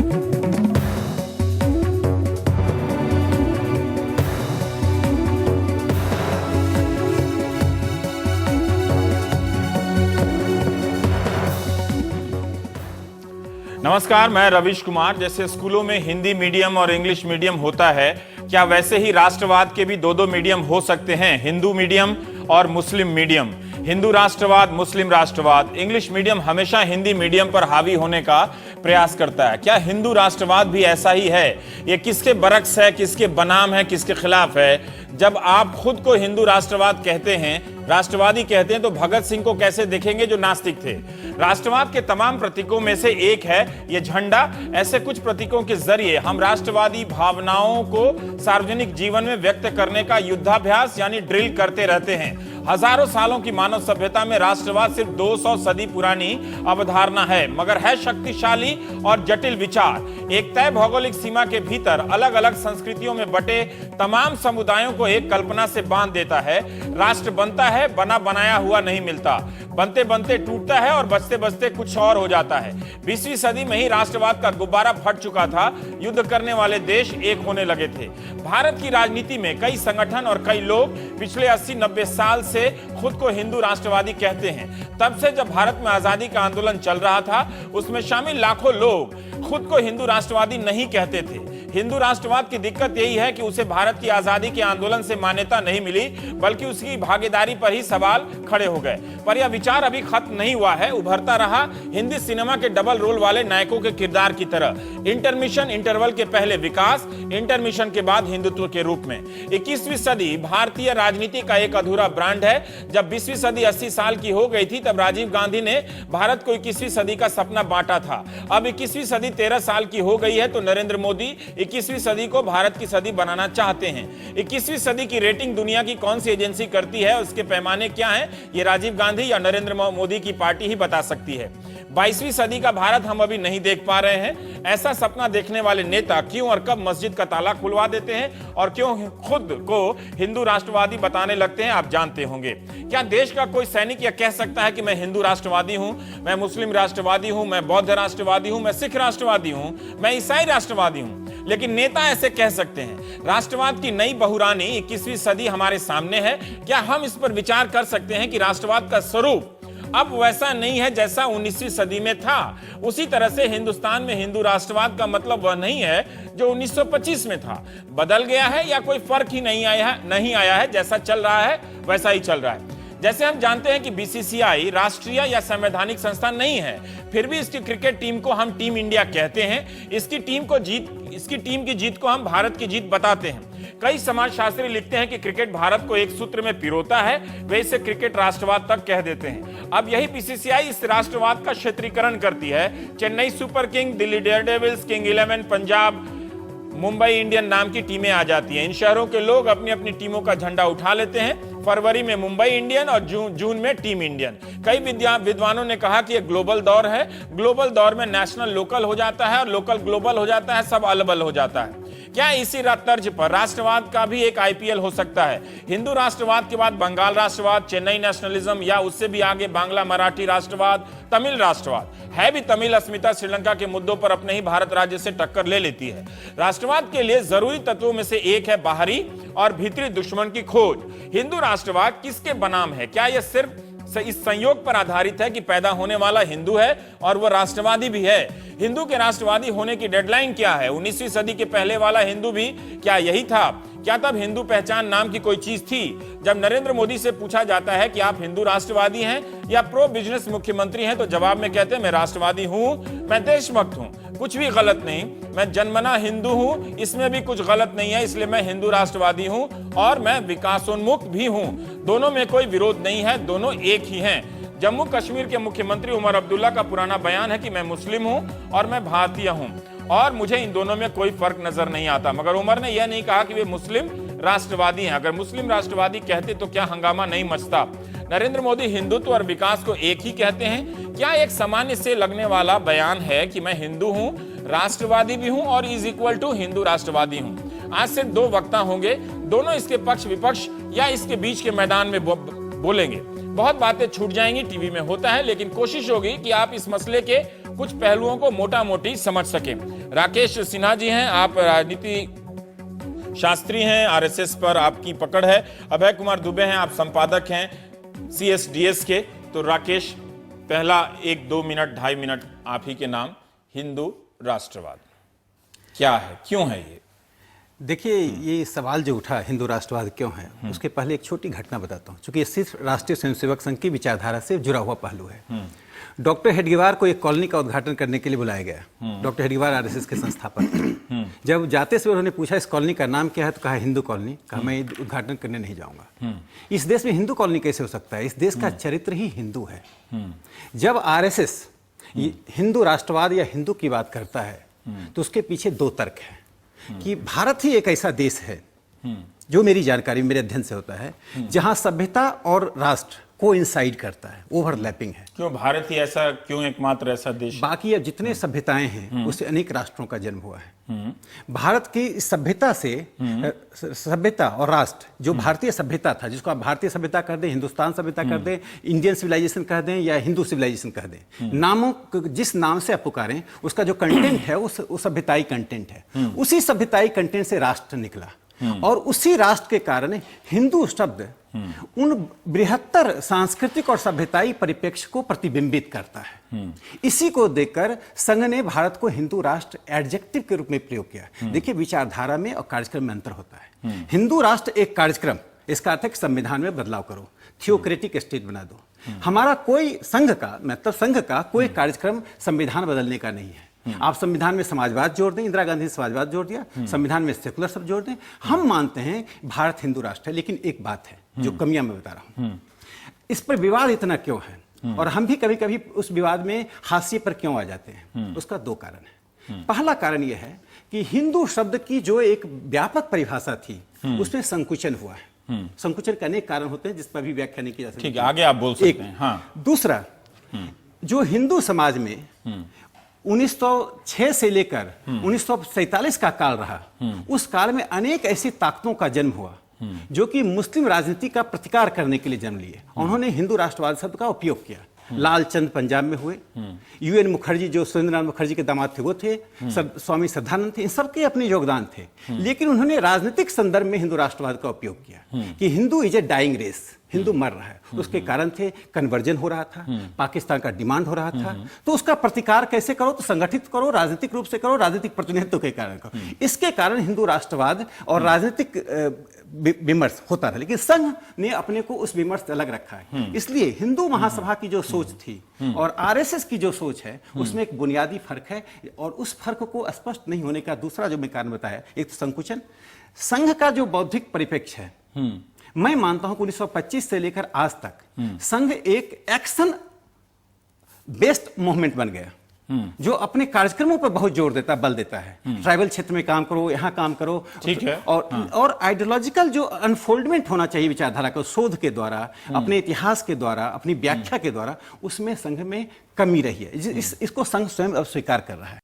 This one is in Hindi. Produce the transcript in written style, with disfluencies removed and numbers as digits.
नमस्कार, मैं रविश कुमार। जैसे स्कूलों में हिंदी मीडियम और इंग्लिश मीडियम होता है, क्या वैसे ही राष्ट्रवाद के भी दो मीडियम हो सकते हैं? हिंदू मीडियम और मुस्लिम मीडियम। हिंदू राष्ट्रवाद, मुस्लिम राष्ट्रवाद। इंग्लिश मीडियम हमेशा हिंदी मीडियम पर हावी होने का प्रयास करता है। क्या हिंदू राष्ट्रवाद भी ऐसा ही है? ये किसके बरक्स है, किसके बनाम है, किसके खिलाफ है? जब आप खुद को हिंदू राष्ट्रवाद कहते हैं, राष्ट्रवादी कहते हैं, तो भगत सिंह को कैसे देखेंगे जो नास्तिक थे? राष्ट्रवाद के तमाम प्रतीकों में से एक है ये झंडा। ऐसे कुछ प्रतीकों के जरिए हम राष्ट्रवादी भावनाओं को सार्वजनिक जीवन में व्यक्त करने का युद्धाभ्यास यानी ड्रिल करते रहते हैं। हजारों सालों की मानव सभ्यता में राष्ट्रवाद सिर्फ 200 सदी पुरानी अवधारणा है, मगर है शक्तिशाली और जटिल विचार। एक तय भौगोलिक सीमा के भीतर अलग अलग संस्कृतियों में बटे तमाम समुदायों को एक कल्पना से बांध देता है। राष्ट्र बनता है, बना बनाया हुआ नहीं मिलता, बनते बनते टूटता है और बचते बचते कुछ और हो जाता है। 20वीं सदी में ही राष्ट्रवाद का गुब्बारा फट चुका था। युद्ध करने वाले देश एक होने लगे थे। भारत की राजनीति में कई संगठन और कई लोग पिछले 80-90 साल से खुद को हिंदू राष्ट्रवादी कहते हैं। तब से जब भारत में आजादी का आंदोलन चल रहा था, उसमें शामिल लाखों लोग खुद को हिंदू राष्ट्रवादी नहीं कहते थे। हिंदू राष्ट्रवाद की दिक्कत यही है कि उसे भारत की आजादी के आंदोलन से मान्यता नहीं मिली, बल्कि उसकी भागीदारी पर ही सवाल खड़े हो गए। पर यह विचार अभी खत्म नहीं हुआ है, उभरता रहा हिंदी सिनेमा के डबल रोल वाले नायकों के किरदार की तरह। इंटरमिशन, इंटरवल के पहले विकास, इंटरमिशन के बाद हिंदुत्व के रूप में। 21वीं सदी भारतीय राजनीति का एक अधूरा ब्रांड है। जब 20वीं सदी 80 साल की हो गई थी, तब राजीव गांधी ने भारत को 21वीं सदी का सपना बांटा था। अब 21वीं सदी 13 साल की हो गई है, तो नरेंद्र मोदी 21वीं सदी को भारत की सदी बनाना चाहते हैं। 21वीं सदी की रेटिंग दुनिया की कौन सी एजेंसी करती है, उसके पैमाने क्या हैं, ये राजीव गांधी या नरेंद्र मोदी की पार्टी ही बता सकती है। 22वीं सदी का भारत हम अभी नहीं देख पा रहे हैं। ऐसा सपना देखने वाले नेता क्यों और कब मस्जिद का ताला खुलवा देते हैं और क्यों खुद को हिंदू राष्ट्रवादी बताने लगते हैं, आप जानते होंगे। क्या देश का कोई सैनिक यह कह सकता है कि मैं हिंदू राष्ट्रवादी हूं, मैं मुस्लिम राष्ट्रवादी हूं, मैं बौद्ध राष्ट्रवादी हूं, मैं सिख राष्ट्रवादी हूं, मैं ईसाई राष्ट्रवादी हूं? लेकिन नेता ऐसे कह सकते हैं। राष्ट्रवाद की नई बहुरानी 21वीं सदी हमारे सामने है। क्या हम इस पर विचार कर सकते हैं कि राष्ट्रवाद का स्वरूप अब वैसा नहीं है जैसा 19वीं सदी में था? उसी तरह से हिंदुस्तान में हिंदू राष्ट्रवाद का मतलब वह नहीं है जो 1925 में था। बदल गया है या कोई फर्क ही नहीं आया है, जैसा चल रहा है वैसा ही चल रहा है। जैसे हम जानते हैं कि बीसीसीआई राष्ट्रीय या संवैधानिक संस्था नहीं है, फिर भी इसकी क्रिकेट टीम को हम टीम इंडिया कहते हैं। इसकी टीम की जीत को हम भारत की जीत बताते हैं। कई समाजशास्त्री लिखते हैं कि क्रिकेट भारत को एक सूत्र में पिरोता है, वे इसे क्रिकेट राष्ट्रवाद तक कह देते हैं। अब यही बीसीसीआई इस राष्ट्रवाद का क्षेत्रीकरण करती है। Chennai super king, Delhi Daredevils, king 11 Punjab, Mumbai Indian नाम की टीमें आ जाती हैं। इन शहरों के लोग अपनी अपनी टीमों का झंडा उठा लेते हैं। फरवरी में मुंबई इंडियन और जून में टीम इंडियन। कई विद्वानों ने कहा कि यह ग्लोबल दौर है। ग्लोबल दौर में नेशनल लोकल हो जाता है और लोकल ग्लोबल हो जाता है, सब अलबल हो जाता है। क्या इसी तर्ज पर राष्ट्रवाद का भी एक आईपीएल हो सकता है? हिंदू राष्ट्रवाद के बाद बंगाल राष्ट्रवाद, चेन्नई नेशनलिज्म या उससे भी आगे बांग्ला मराठी राष्ट्रवाद, तमिल राष्ट्रवाद है भी। तमिल अस्मिता श्रीलंका के मुद्दों पर अपने ही भारत राज्य से टक्कर ले लेती है। राष्ट्रवाद के लिए जरूरी तत्वों में से एक है बाहरी और भीतरी दुश्मन की खोज। हिंदू राष्ट्रवाद किसके बनाम है? क्या यह सिर्फ इस संयोग पर आधारित है कि पैदा होने वाला हिंदू है और वह राष्ट्रवादी भी है? हिंदू के राष्ट्रवादी होने की डेडलाइन क्या है? 19वीं सदी के पहले वाला हिंदू भी क्या यही था? क्या तब हिंदू पहचान नाम की कोई चीज थी? जब नरेंद्र मोदी से पूछा जाता है कि आप हिंदू राष्ट्रवादी हैं या प्रो बिजनेस मुख्यमंत्री हैं, तो जवाब में कहते हैं मैं राष्ट्रवादी हूं, मैं देशभक्त हूं, कुछ भी गलत नहीं, मैं जन्मना हिंदू हूं, इसमें भी कुछ गलत नहीं है, इसलिए मैं हिंदू राष्ट्रवादी हूं और मैं विकासोन्मुख भी हूं। दोनों में कोई विरोध नहीं है, दोनों एक ही हैं। जम्मू कश्मीर के मुख्यमंत्री उमर अब्दुल्ला का पुराना बयान है कि मैं मुस्लिम हूं और मैं भारतीय हूं और मुझे इन दोनों में कोई फर्क नजर नहीं आता। मगर उमर ने यह नहीं कहा कि वे मुस्लिम राष्ट्रवादी हैं। अगर मुस्लिम राष्ट्रवादी कहते तो क्या हंगामा नहीं मचता? नरेंद्र मोदी हिंदुत्व और विकास को एक ही कहते हैं। क्या एक सामान्य से लगने वाला बयान है कि मैं हिंदू हूं, राष्ट्रवादी भी हूं और इज इक्वल टू हिंदू राष्ट्रवादी हूं? आज से दो वक्ता होंगे, दोनों इसके पक्ष विपक्ष या इसके बीच के मैदान में बोलेंगे। बहुत बातें छूट जाएंगी, टीवी में होता है, लेकिन कोशिश होगी कि आप इस मसले के कुछ पहलुओं को मोटा मोटी समझ सकें। राकेश सिन्हा जी हैं, आप राजनीति शास्त्री हैं, आरएसएस पर आपकी पकड़ है। अभय कुमार दुबे हैं, आप संपादक हैं CSDS के। तो राकेश, पहला 1-2 मिनट 2.5 मिनट आप ही के नाम, हिंदू राष्ट्रवाद क्या है, क्यों है ये? देखिए, ये सवाल जो उठा हिंदू राष्ट्रवाद क्यों है, उसके पहले एक छोटी घटना बताता हूँ, क्योंकि ये सिर्फ राष्ट्रीय स्वयंसेवक संघ की विचारधारा से जुड़ा हुआ पहलू है। डॉक्टर हेडगेवार को एक कॉलोनी का उद्घाटन करने के लिए बुलाया गया। डॉक्टर हेडगेवार आरएसएस के संस्थापक थे। जब जाते समय उन्होंने पूछा इस कॉलोनी का नाम क्या है, तो कहा हिंदू कॉलोनी। कहा मैं उद्घाटन करने नहीं जाऊंगा। इस देश में हिंदू कॉलोनी कैसे हो सकता है? इस देश का चरित्र ही हिंदू है। जब आरएसएस हिंदू राष्ट्रवाद या हिंदू की बात करता है, तो उसके पीछे 2 तर्क हैं कि भारत ही एक ऐसा देश है, जो मेरी जानकारी मेरे अध्ययन से होता है, जहां सभ्यता और राष्ट्र को इंसाइड करता है, ओवरलैपिंग है। क्यों भारत ही ऐसा, क्यों एकमात्र ऐसा देश? बाकी अब जितने सभ्यताएं हैं उससे अनेक राष्ट्रों का जन्म हुआ है। भारत की सभ्यता से, सभ्यता और राष्ट्र, जो भारतीय सभ्यता था, जिसको आप भारतीय सभ्यता कर दें, हिंदुस्तान सभ्यता कर दें, इंडियन सिविलाइजेशन कह दें या हिंदू सिविलाइजेशन कह दें, नामों जिस नाम से आप पुकारें, उसका जो कंटेंट है वो सभ्यताई कंटेंट है। उसी सभ्यताई कंटेंट से राष्ट्र निकला, और उसी राष्ट्र के कारण हिंदू शब्द उन बृहत्तर सांस्कृतिक और सभ्यताई परिप्रेक्ष्य को प्रतिबिंबित करता है। इसी को देखकर संघ ने भारत को हिंदू राष्ट्र एडजेक्टिव के रूप में प्रयोग किया। देखिए, विचारधारा में और कार्यक्रम में अंतर होता है। हिंदू राष्ट्र एक कार्यक्रम, इसका अर्थ है कि संविधान में बदलाव करो, थियोक्रेटिक स्टेट बना दो। हमारा कोई संघ का, मतलब संघ का कोई कार्यक्रम संविधान बदलने का नहीं है। आप संविधान में समाजवाद जोड़ दें, इंदिरा गांधी ने समाजवाद जोड़ दिया, संविधान में सेकुलर सब जोड़ दें, हम मानते हैं भारत हिंदू राष्ट्र है। लेकिन एक बात है जो कमियां मैं बता रहा हूं, इस पर विवाद इतना क्यों है, और हम भी कभी कभी उस विवाद में हाशिए पर क्यों आ जाते हैं? उसका 2 कारण है। पहला कारण यह है कि हिंदू शब्द की जो एक व्यापक परिभाषा थी, उसमें संकुचन हुआ है। संकुचन के अनेक कारण होते हैं, जिस पर भी व्याख्या नहीं की जा सकती। ठीक है, आगे आप बोल सकते हैं। हाँ। दूसरा, जो हिंदू समाज में 1906 से लेकर 1947 का काल रहा, उस काल में अनेक ऐसी ताकतों का जन्म हुआ जो कि मुस्लिम राजनीति का प्रतिकार करने के लिए जन्म लिए। उन्होंने हिंदू राष्ट्रवाद शब्द का उपयोग किया। लालचंद पंजाब में हुए, UN मुखर्जी जो सुरेंद्रनाथ मुखर्जी के दामाद थे वो थे, स्वामी श्रद्धानंद थे, इन सबके अपने योगदान थे। लेकिन उन्होंने राजनीतिक संदर्भ में हिंदू राष्ट्रवाद का उपयोग किया कि Hindu is a dying race, Hindu मर रहा है। उसके कारण थे कन्वर्जन हो रहा था, पाकिस्तान का डिमांड हो रहा था। तो उसका प्रतिकार कैसे करो? तो संगठित करो, राजनीतिक रूप से करो, राजनीतिक प्रतिनिधित्व के कारण करो। इसके कारण हिंदू राष्ट्रवाद और राजनीतिक विमर्श होता रहा, लेकिन संघ ने अपने को उस विमर्श से अलग रखा है। इसलिए हिंदू महासभा की जो सोच थी और आरएसएस की जो सोच है, उसमें एक बुनियादी फर्क है। और उस फर्क को स्पष्ट नहीं होने का दूसरा जो मैं कारण बताया, एक तो संकुचन। संघ का जो बौद्धिक परिप्रेक्ष्य है, मैं मानता हूं कि 1925 से लेकर आज तक संघ एक एक्शन बेस्ड मूवमेंट बन गया, जो अपने कार्यक्रमों पर बहुत जोर देता, बल देता है। ट्राइबल क्षेत्र में काम करो, यहां काम करो, ठीक है। और आइडियोलॉजिकल जो अनफोल्डमेंट होना चाहिए विचारधारा को, शोध के द्वारा, अपने इतिहास के द्वारा, अपनी व्याख्या के द्वारा, उसमें संघ में कमी रही है। इसको संघ स्वयं अब स्वीकार कर रहा है।